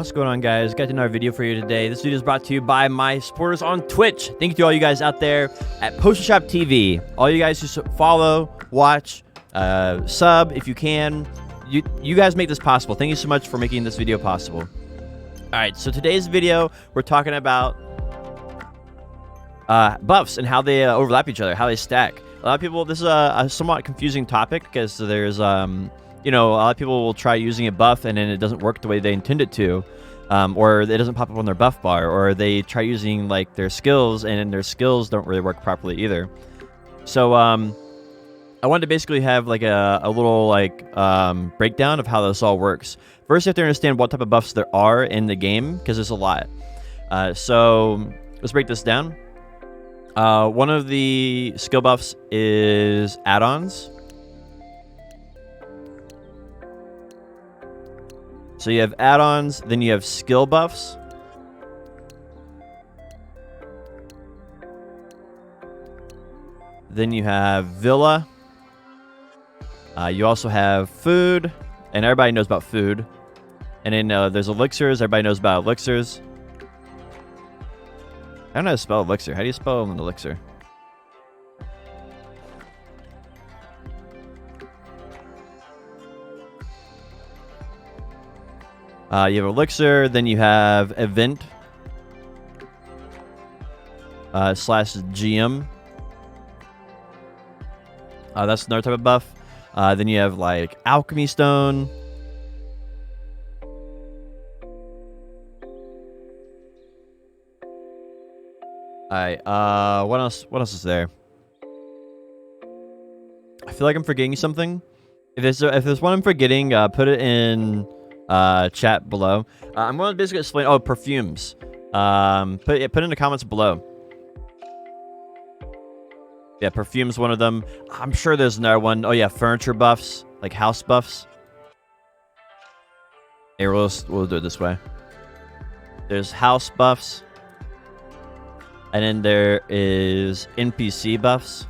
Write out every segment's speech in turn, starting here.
What's going on, guys? Got another video for you today. This video is brought to you by my supporters on Twitch. Thank you to all you guys out there at Poster Shop TV. All you guys who follow, watch, sub if you can. You guys make this possible. Thank you so much for making this video possible. All right, so today's video, we're talking about buffs and how they overlap each other, how they stack. A lot of people, this is a somewhat confusing topic because there's, you know, a lot of people will try using a buff and then it doesn't work the way they intend it to, or it doesn't pop up on their buff bar, or they try using like their skills and their skills don't really work properly either. So I wanted to basically have like a little like breakdown of how this all works. First, you have to understand what type of buffs there are in the game because there's a lot. So let's break this down. One of the skill buffs is add-ons. So you have add-ons, then you have skill buffs. Then you have villa. You also have food, and everybody knows about food. And then there's elixirs, everybody knows about elixirs. I don't know how to spell elixir. How do you spell an elixir? You have elixir, then you have event slash GM. That's another type of buff. Then you have like alchemy stone. Alright, what else is there? I feel like I'm forgetting something. If there's one I'm forgetting, put it in chat below. I'm going to basically explain. Oh, perfumes. Put in the comments below. Yeah, perfume's one of them. I'm sure there's another one. Oh yeah, furniture buffs, like house buffs. Here, we'll do it this way. There's house buffs. And then there is NPC buffs.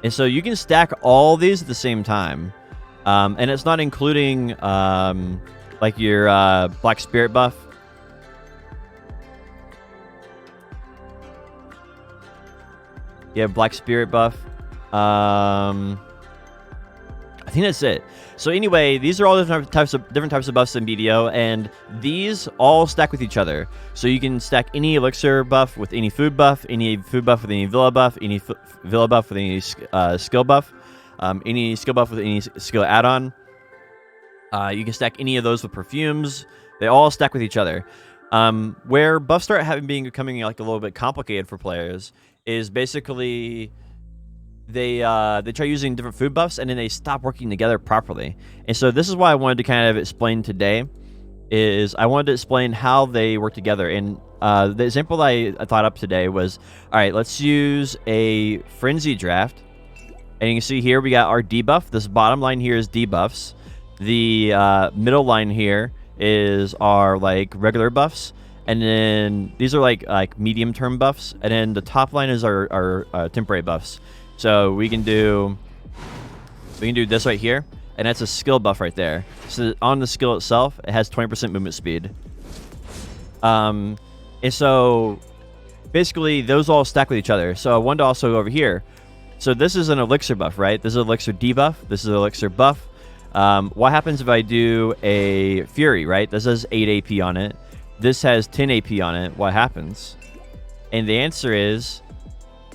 And so you can stack all these at the same time. And it's not including like your Black Spirit buff. You have Black Spirit buff. I think that's it. So anyway, these are all different types of buffs in BDO, and these all stack with each other. So you can stack any elixir buff with any food buff with any villa buff, any villa buff with any skill buff, any skill buff with any skill add-on. You can stack any of those with perfumes. They all stack with each other. Where buffs start becoming like a little bit complicated for players is basically they try using different food buffs and then they stop working together properly. And so this is why I wanted to kind of explain today. I wanted to explain how they work together. And the example that I thought up today was, all right, let's use a frenzy draft. And you can see here we got our debuff. This bottom line here is debuffs. The middle line here is our like regular buffs. And then these are like medium term buffs. And then the top line is our temporary buffs. So we can do this right here, and that's a skill buff right there. So on the skill itself, it has 20% movement speed. And so basically those all stack with each other. So I wanted to also go over here. So this is an elixir buff, right? This is elixir debuff. This is elixir buff. What happens if I do a fury, right? This has 8 AP on it. This has 10 AP on it. What happens? And the answer is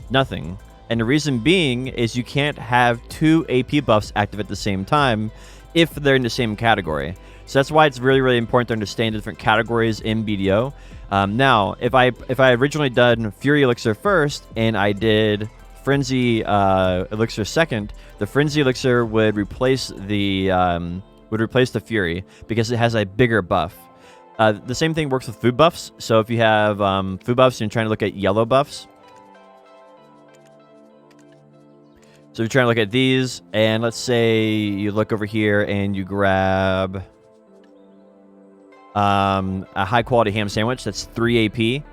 nothing. And the reason being is you can't have 2 AP buffs active at the same time if they're in the same category. So that's why it's really, really important to understand the different categories in BDO. Now, if I originally done Fury Elixir first and I did Frenzy Elixir second, the Frenzy Elixir would replace the Fury because it has a bigger buff. The same thing works with food buffs. So if you have food buffs and you're trying to look at yellow buffs, so you're trying to look at these, and let's say you look over here and you grab a high-quality ham sandwich. That's 3 AP.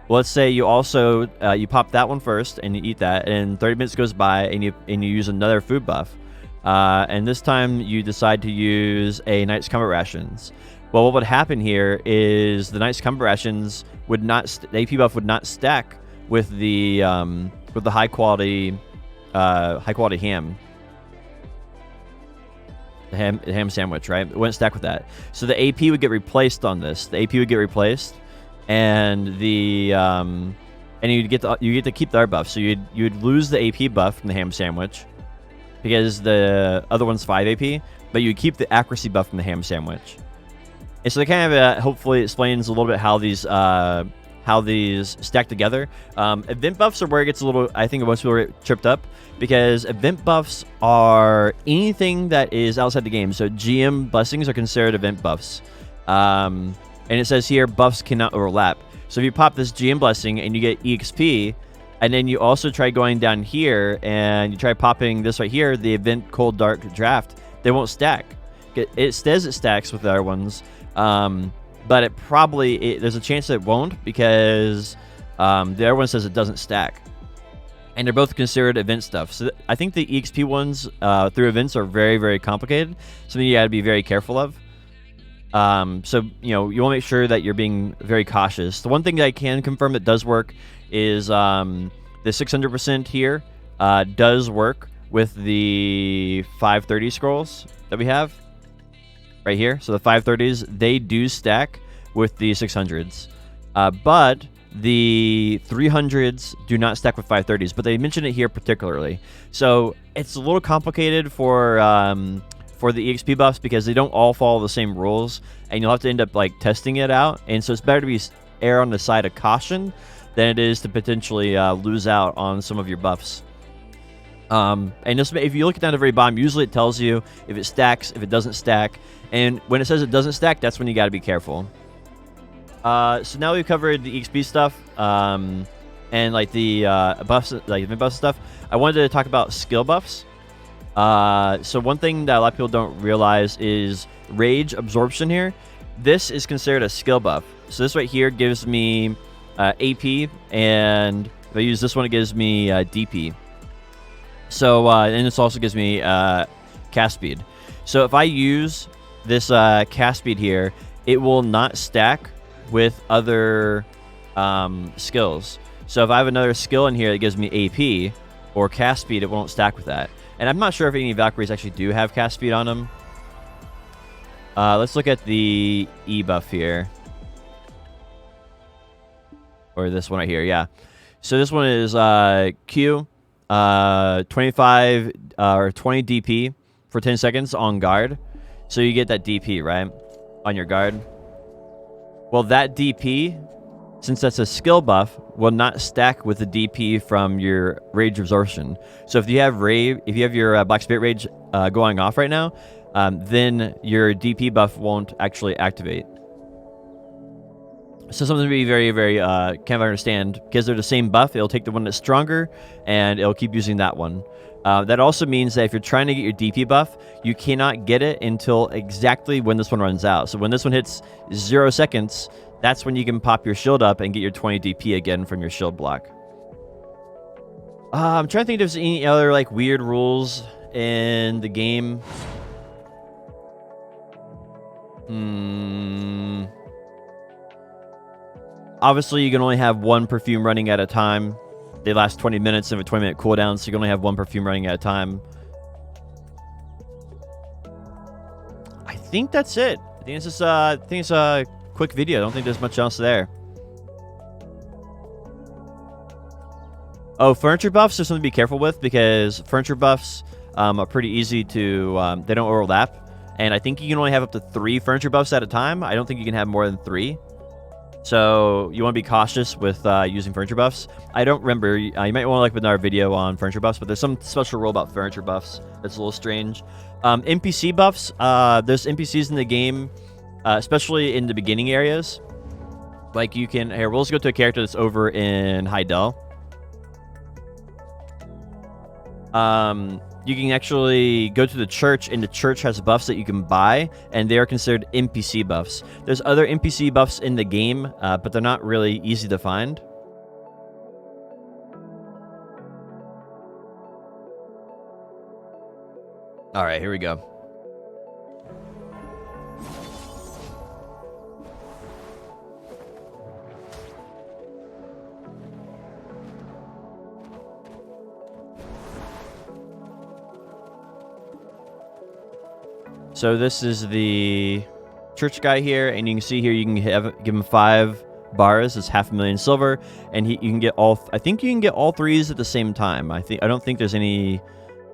Well, let's say you also you pop that one first and you eat that, and 30 minutes goes by and you use another food buff. And this time you decide to use a Knight's Combat Rations. Well, what would happen here is the Knight's Cumber Rations would not the AP buff would not stack with the high quality ham. The ham sandwich, right? It wouldn't stack with that. So the AP would get replaced on this. The AP would get replaced, and the and you get to keep the other buff. So you'd lose the AP buff from the ham sandwich because the other one's 5 AP, but you keep the accuracy buff from the ham sandwich. And so they kind of hopefully explains a little bit how these stack together. Event buffs are where it gets a little, I think most people get tripped up, because event buffs are anything that is outside the game. So GM blessings are considered event buffs. And it says here, buffs cannot overlap. So if you pop this GM blessing and you get EXP, and then you also try going down here and you try popping this right here, the event cold dark draft, they won't stack. It says it stacks with the other ones, but it probably, there's a chance it won't, because the other one says it doesn't stack. And they're both considered event stuff. So I think the EXP ones through events are very, very complicated. Something you got to be very careful of. So, you want to make sure that you're being very cautious. The one thing that I can confirm that does work is the 600% here does work with the 530 scrolls that we have right here. So the 530s, they do stack with the 600s. But the 300s do not stack with 530s, but they mention it here particularly. So it's a little complicated for the EXP buffs, because they don't all follow the same rules, and you'll have to end up like testing it out. And so it's better to be err on the side of caution than it is to potentially lose out on some of your buffs. And this, if you look down at the very bottom, usually it tells you if it stacks, if it doesn't stack, and when it says it doesn't stack, that's when you got to be careful. So now we've covered the EXP stuff, and like the buffs, like event buff stuff. I wanted to talk about skill buffs. So one thing that a lot of people don't realize is rage absorption here. This is considered a skill buff. So this right here gives me AP, and if I use this one, it gives me DP. So and this also gives me cast speed. So if I use this cast speed here, it will not stack with other skills. So if I have another skill in here that gives me AP or cast speed, it won't stack with that. And I'm not sure if any Valkyries actually do have cast speed on them. Let's look at the E buff here. Or this one right here, yeah. So this one is Q, 25 or 20 DP for 10 seconds on guard. So you get that DP, right? On your guard. Well, that DP, since that's a skill buff, will not stack with the DP from your rage absorption. So if you have your Black Spirit Rage going off right now, then your DP buff won't actually activate. So something to be very, very kind of understand, because they're the same buff. It'll take the one that's stronger, and it'll keep using that one. That also means that if you're trying to get your DP buff, you cannot get it until exactly when this one runs out. So when this one hits 0 seconds, that's when you can pop your shield up and get your 20 DP again from your shield block. I'm trying to think if there's any other like weird rules in the game. Obviously, you can only have one perfume running at a time. They last 20 minutes and a 20-minute cooldown, so you can only have one perfume running at a time. I think that's it. I think it's just a quick video. I don't think there's much else there. Oh, furniture buffs, there's something to be careful with, because furniture buffs are pretty easy to, they don't overlap. And I think you can only have up to 3 furniture buffs at a time. I don't think you can have more than 3. So you want to be cautious with using furniture buffs. I don't remember. You might want to look at another video on furniture buffs, but there's some special rule about furniture buffs that's a little strange. NPC buffs. There's NPCs in the game, especially in the beginning areas. Like you can... Here, we'll just go to a character that's over in Heidel. You can actually go to the church, and the church has buffs that you can buy, and they are considered NPC buffs. There's other NPC buffs in the game, but they're not really easy to find. All right, here we go. So this is the church guy here, and you can see here you can give him 5 bars. It's 500,000 silver, and you can get all. I think you can get all 3s at the same time. I don't think there's any,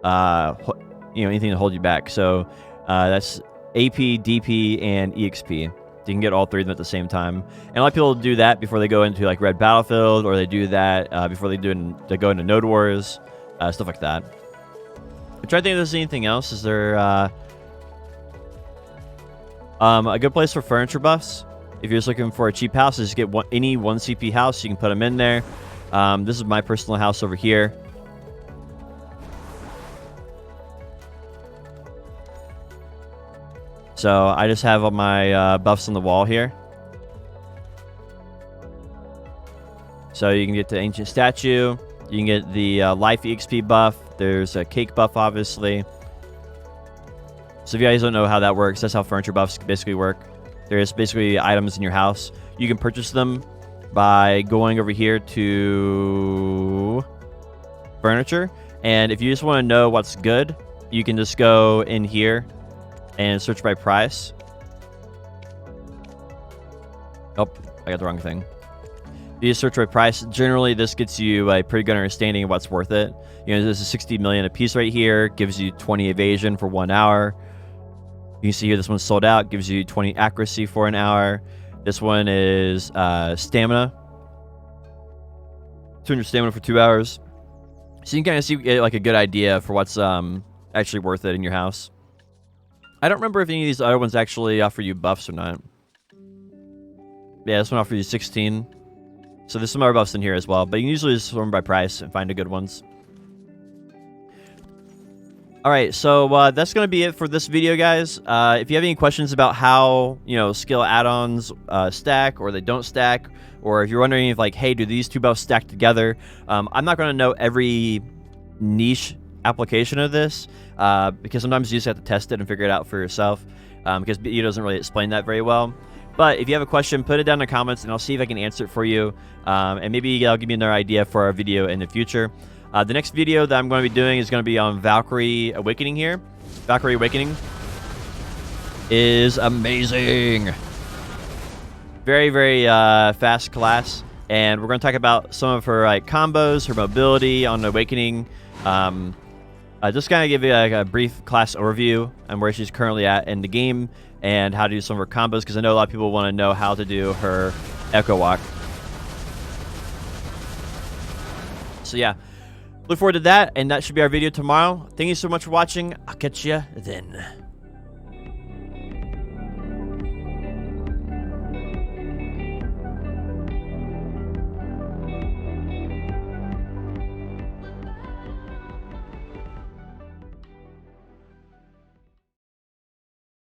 anything to hold you back. So that's AP, DP, and EXP. You can get all 3 of them at the same time. And a lot of people do that before they go into like Red Battlefield, or they do that before they go into Node Wars, stuff like that. I'm trying to think if there's anything else. Is there a good place for furniture buffs? If you're just looking for a cheap house, just get any 1 CP house. You can put them in there. This is my personal house over here. So I just have all my buffs on the wall here. So you can get the ancient statue. You can get the life EXP buff. There's a cake buff, obviously. So if you guys don't know how that works, that's how furniture buffs basically work. There's basically items in your house. You can purchase them by going over here to furniture. And if you just want to know what's good, you can just go in here and search by price. Oh, I got the wrong thing. You just search by price. Generally, this gets you a pretty good understanding of what's worth it. This is 60 million a piece right here. Gives you 20 evasion for 1 hour. You can see here this one's sold out. Gives you 20 accuracy for an hour. This one is stamina. 200 stamina for 2 hours. So you can kind of get like a good idea for what's actually worth it in your house. I don't remember if any of these other ones actually offer you buffs or not. Yeah, this one offers you 16. So there's some other buffs in here as well. But you can usually just sort them by price and find the good ones. Alright, so that's going to be it for this video, guys. If you have any questions about how, skill add-ons stack or they don't stack, or if you're wondering if like, hey, do these 2 buffs stack together? I'm not going to know every niche application of this because sometimes you just have to test it and figure it out for yourself because BDO doesn't really explain that very well. But if you have a question, put it down in the comments and I'll see if I can answer it for you. And maybe I'll give you another idea for our video in the future. The next video that I'm going to be doing is going to be on Valkyrie Awakening here. Valkyrie Awakening is amazing. Very, very fast class. And we're going to talk about some of her combos, her mobility on Awakening. Just kind of give you a brief class overview on where she's currently at in the game and how to do some of her combos, because I know a lot of people want to know how to do her Echo Walk. So yeah. Look forward to that, and that should be our video tomorrow. Thank you so much for watching. I'll catch you then.